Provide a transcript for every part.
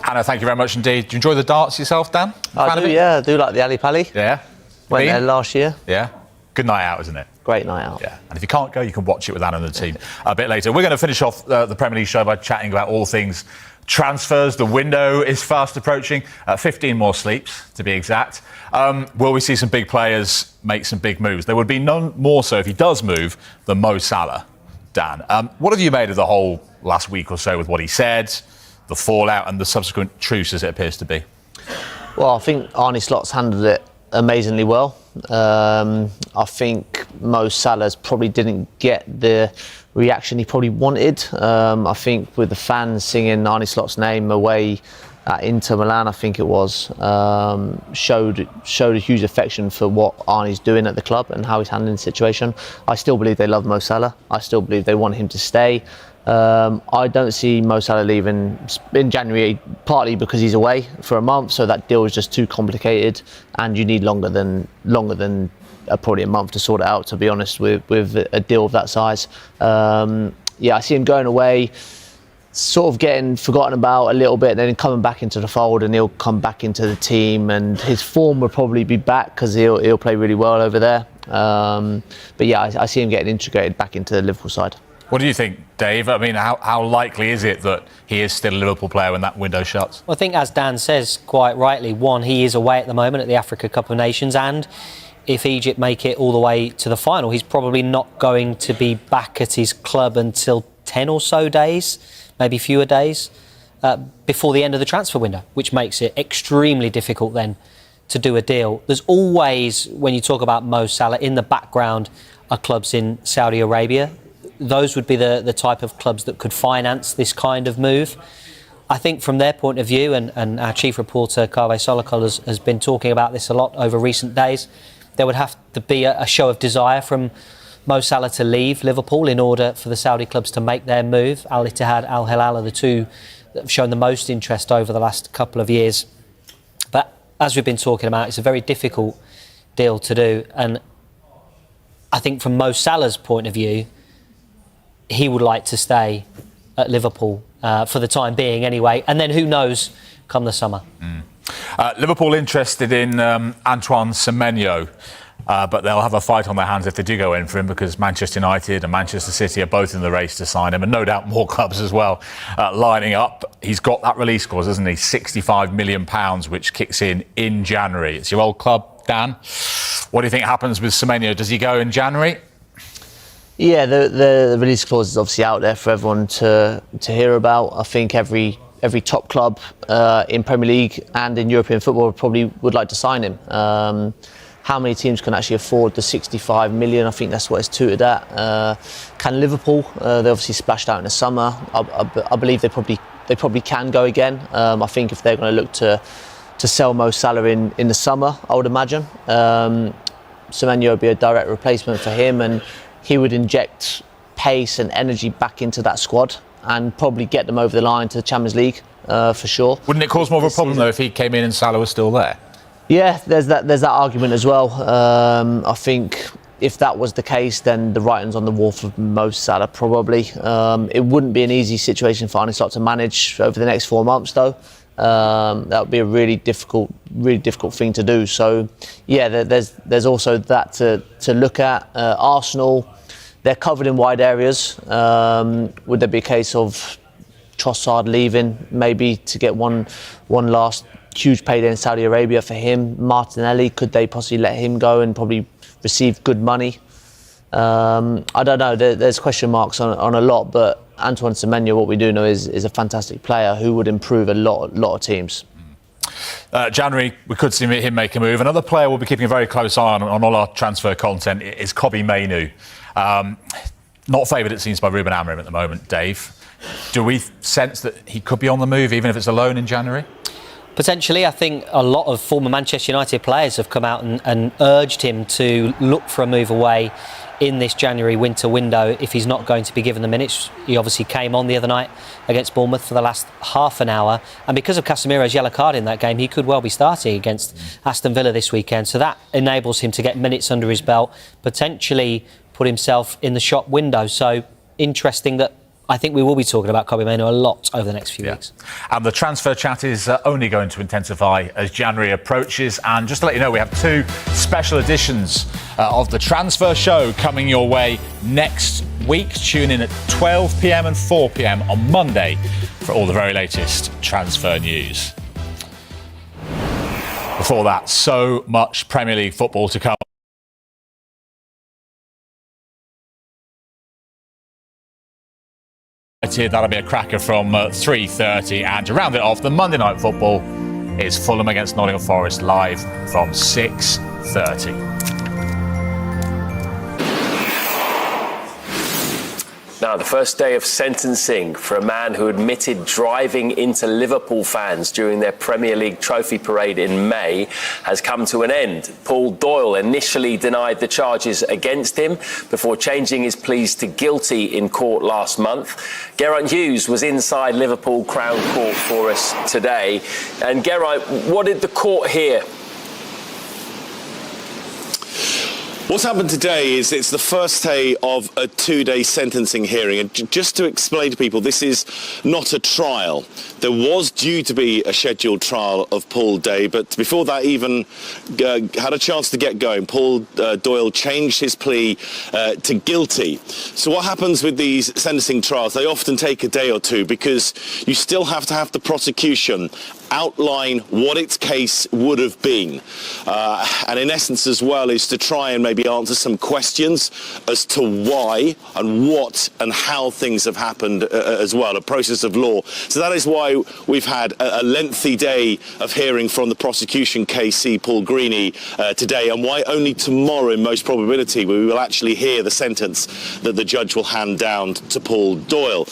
Hannah, thank you very much indeed. Do you enjoy the darts yourself, Dan? I do, yeah. I do like the Ali Pali. Yeah. Went there last year. Yeah. Good night out, isn't it? Great night out. Yeah. And if you can't go, you can watch it with Anna and the team a bit later. We're going to finish off the Premier League show by chatting about all things transfers. The window is fast approaching. 15 more sleeps, to be exact. Will we see some big players make some big moves? There would be none more so if he does move than Mo Salah, Dan. What have you made of the whole last week or so with what he said, the fallout and the subsequent truce as it appears to be? Well, I think Arne Slot's handled it amazingly well. I think Mo Salah probably didn't get the reaction he probably wanted. I think with the fans singing Arne Slot's name away at Inter Milan, I think it was, showed a huge affection for what Arne's doing at the club and how he's handling the situation. I still believe they love Mo Salah. I still believe they want him to stay. I don't see Mo Salah leaving in January, partly because he's away for a month, so that deal is just too complicated, and you need longer than probably a month to sort it out, to be honest, with a deal of that size. Yeah, I see him going away, sort of getting forgotten about a little bit, and then coming back into the fold, and he'll come back into the team, and his form will probably be back because he'll play really well over there. But yeah, I see him getting integrated back into the Liverpool side. What do you think, Dave? I mean, how likely is it that he is still a Liverpool player when that window shuts? Well, I think, as Dan says quite rightly, one, he is away at the moment at the Africa Cup of Nations, and if Egypt make it all the way to the final, he's probably not going to be back at his club until 10 or so days, maybe fewer days, before the end of the transfer window, which makes it extremely difficult then to do a deal. There's always, when you talk about Mo Salah, in the background are clubs in Saudi Arabia. Those would be the type of clubs that could finance this kind of move. I think from their point of view, and our chief reporter, Kaveh Solakol, has been talking about this a lot over recent days, there would have to be a show of desire from Mo Salah to leave Liverpool in order for the Saudi clubs to make their move. Al Ittihad, Al Hilal are the two that have shown the most interest over the last couple of years. But as we've been talking about, it's a very difficult deal to do. And I think from Mo Salah's point of view, he would like to stay at Liverpool for the time being anyway. And then who knows come the summer. Liverpool interested in Antoine Semenyo, but they'll have a fight on their hands if they do go in for him, because Manchester United and Manchester City are both in the race to sign him, and no doubt more clubs as well lining up. He's got that release clause, hasn't he? £65 million, which kicks in January. It's your old club, Dan. What do you think happens with Semenyo? Does he go in January? Yeah, the release clause is obviously out there for everyone to hear about. I think every top club in Premier League and in European football probably would like to sign him. How many teams can actually afford the 65 million? I think that's what it's tutored at. Can Liverpool? They obviously splashed out in the summer. I believe they probably can go again. I think if they're going to look to sell Mo Salah in the summer, I would imagine Semenyo would be a direct replacement for him, and he would inject pace and energy back into that squad and probably get them over the line to the Champions League for sure. Wouldn't it cause more of a problem though if he came in and Salah was still there? Yeah, there's that argument as well. I think if that was the case, then the writing's on the wall for Mo Salah probably. It wouldn't be an easy situation for Arne Slot to manage over the next 4 months though. That would be a really difficult thing to do. So, yeah, there's also that to look at. Arsenal, they're covered in wide areas. Would there be a case of Trossard leaving, maybe to get one last huge payday in Saudi Arabia for him? Martinelli, could they possibly let him go and probably receive good money? I don't know. There's question marks on a lot, but Antoine Semenyo, what we do know is a fantastic player who would improve a lot of teams. January, we could see him make a move. Another player we'll be keeping a very close eye on all our transfer content is Kobbie Mainoo. Not favoured, it seems, by Ruben Amorim at the moment, Dave. Do we sense that he could be on the move, even if it's a loan in January? Potentially. I think a lot of former Manchester United players have come out and urged him to look for a move away in this January winter window if he's not going to be given the minutes. He obviously came on the other night against Bournemouth for the last half an hour, and because of Casemiro's yellow card in that game, he could well be starting against Aston Villa this weekend, so that enables him to get minutes under his belt, potentially put himself in the shop window. So interesting that I think we will be talking about Kobbie Mainoo a lot over the next few weeks. And the transfer chat is only going to intensify as January approaches. And just to let you know, we have 2 special editions of the Transfer Show coming your way next week. Tune in at 12 p.m. and 4 p.m. on Monday for all the very latest transfer news. Before that, so much Premier League football to come. That'll be a cracker from 3:30, and to round it off, the Monday night football is Fulham against Nottingham Forest live from 6:30. Now, the first day of sentencing for a man who admitted driving into Liverpool fans during their Premier League trophy parade in May has come to an end. Paul Doyle initially denied the charges against him before changing his pleas to guilty in court last month. Geraint Hughes was inside Liverpool Crown Court for us today. And Geraint, what did the court hear? What's happened today is it's the first day of a 2-day sentencing hearing. And just to explain to people, this is not a trial. There was due to be a scheduled trial of Paul Day, but before that even had a chance to get going, Paul Doyle changed his plea to guilty. So what happens with these sentencing trials? They often take a day or two because you still have to have the prosecution outline what its case would have been. And in essence as well is to try and maybe answer some questions as to why and what and how things have happened as well, a process of law. So that is why we've had a lengthy day of hearing from the prosecution KC Paul Greeny today, and why only tomorrow in most probability we will actually hear the sentence that the judge will hand down to Paul Doyle.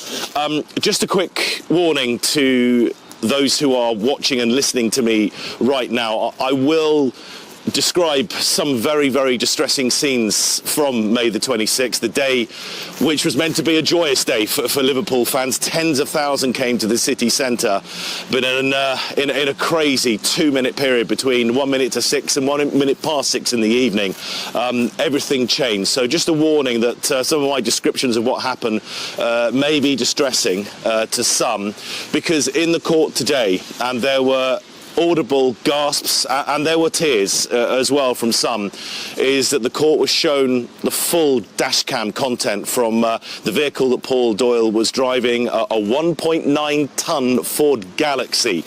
Just a quick warning to those who are watching and listening to me right now. I will describe some very, very distressing scenes from May the 26th, the day which was meant to be a joyous day for Liverpool fans. Tens of thousands came to the city centre, but in a crazy 2-minute period between 1 minute to 6 and 1 minute past 6 in the evening, everything changed. So just a warning that some of my descriptions of what happened may be distressing to some, because in the court today, and there were audible gasps and there were tears as well from some, is that the court was shown the full dashcam content from the vehicle that Paul Doyle was driving, a 1.9 tonne Ford Galaxy.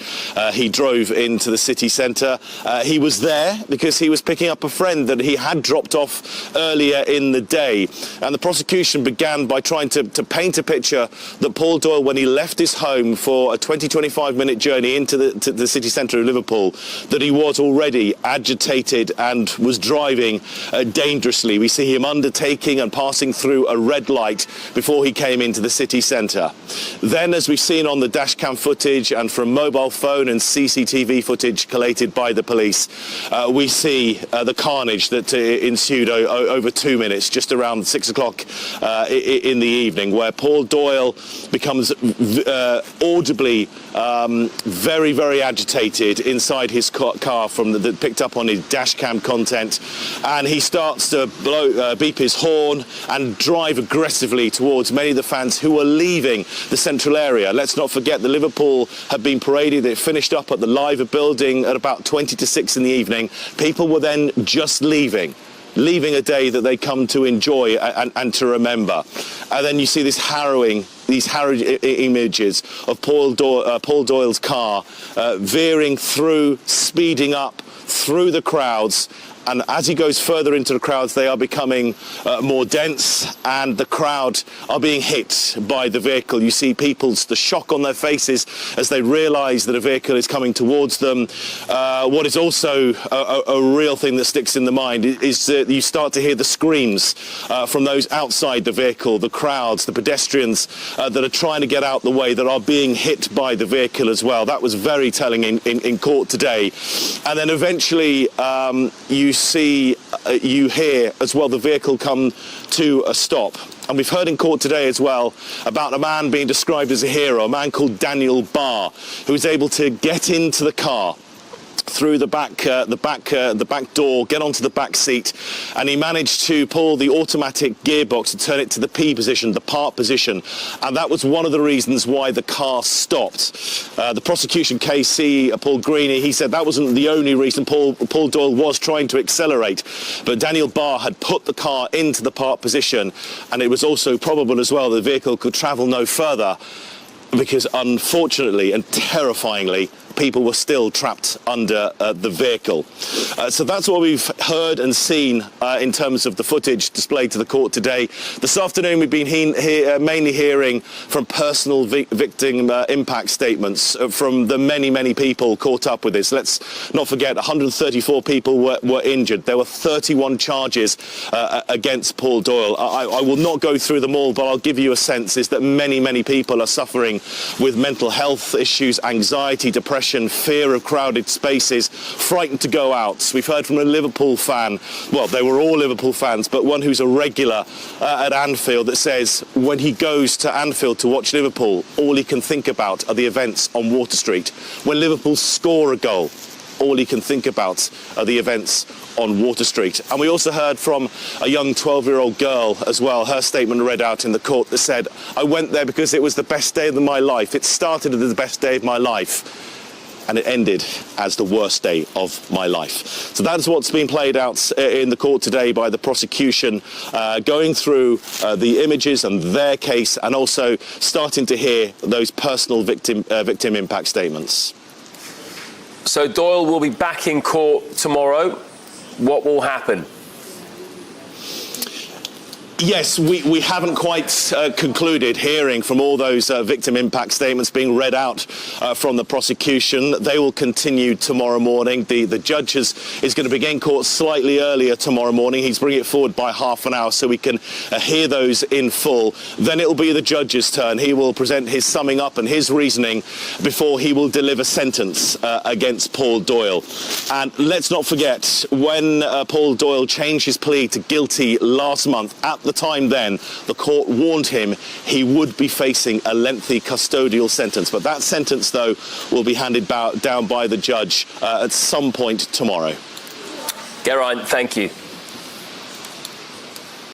He drove into the city centre. He was there because he was picking up a friend that he had dropped off earlier in the day, and the prosecution began by trying to paint a picture that Paul Doyle, when he left his home for a 20-25 minute journey into the city centre of Liverpool, that he was already agitated and was driving dangerously. We see him undertaking and passing through a red light before he came into the city centre. Then, as we've seen on the dashcam footage and from mobile phone and CCTV footage collated by the police, we see the carnage that ensued over 2 minutes, just around 6 o'clock in the evening, where Paul Doyle becomes audibly very, very agitated inside his car from that picked up on his dashcam content, and he starts to beep his horn and drive aggressively towards many of the fans who are leaving the central area. Let's not forget that Liverpool had been paraded. It finished up at the Liver building at about 20 to 6 in the evening. People were then just leaving a day that they come to enjoy and to remember. And then you see these harrowing images of Paul Doyle's car veering through, speeding up through the crowds. And as he goes further into the crowds, they are becoming more dense, and the crowd are being hit by the vehicle. You see the shock on their faces as they realise that a vehicle is coming towards them. What is also a real thing that sticks in the mind is that you start to hear the screams from those outside the vehicle, the crowds, the pedestrians that are trying to get out the way, that are being hit by the vehicle as well. That was very telling in court today. And then eventually you hear as well the vehicle come to a stop. And we've heard in court today as well about a man being described as a hero, a man called Daniel Barr, who was able to get into the car through the back door, get onto the back seat, and he managed to pull the automatic gearbox and turn it to the P position, the park position, and that was one of the reasons why the car stopped. The prosecution KC, Paul Greeny, he said that wasn't the only reason. Paul Doyle was trying to accelerate, but Daniel Barr had put the car into the park position, and it was also probable as well the vehicle could travel no further, because unfortunately and terrifyingly, people were still trapped under the vehicle. So that's what we've heard and seen in terms of the footage displayed to the court today. This afternoon we've been mainly hearing from personal victim impact statements from the many people caught up with this. Let's not forget 134 people were injured. There were 31 charges against Paul Doyle. I will not go through them all, but I'll give you a sense is that many people are suffering with mental health issues, anxiety, depression, fear of crowded spaces, frightened to go out. We've heard from a Liverpool fan, well, they were all Liverpool fans, but one who's a regular at Anfield that says when he goes to Anfield to watch Liverpool, all he can think about are the events on Water Street. When Liverpool score a goal, all he can think about are the events on Water Street. And we also heard from a young 12-year-old girl as well, her statement read out in the court that said, I went there because it was the best day of my life. It started as the best day of my life, and it ended as the worst day of my life. So that's what's been played out in the court today by the prosecution, going through the images and their case, and also starting to hear those personal victim impact statements. So Doyle will be back in court tomorrow. What will happen? Yes, we haven't quite concluded hearing from all those victim impact statements being read out from the prosecution. They will continue tomorrow morning. The judge is going to begin court slightly earlier tomorrow morning. He's bringing it forward by half an hour so we can hear those in full. Then it will be the judge's turn. He will present his summing up and his reasoning before he will deliver sentence against Paul Doyle. And let's not forget, when Paul Doyle changed his plea to guilty last month, at the time then, the court warned him he would be facing a lengthy custodial sentence. But that sentence, though, will be handed down by the judge at some point tomorrow. Geraint, thank you.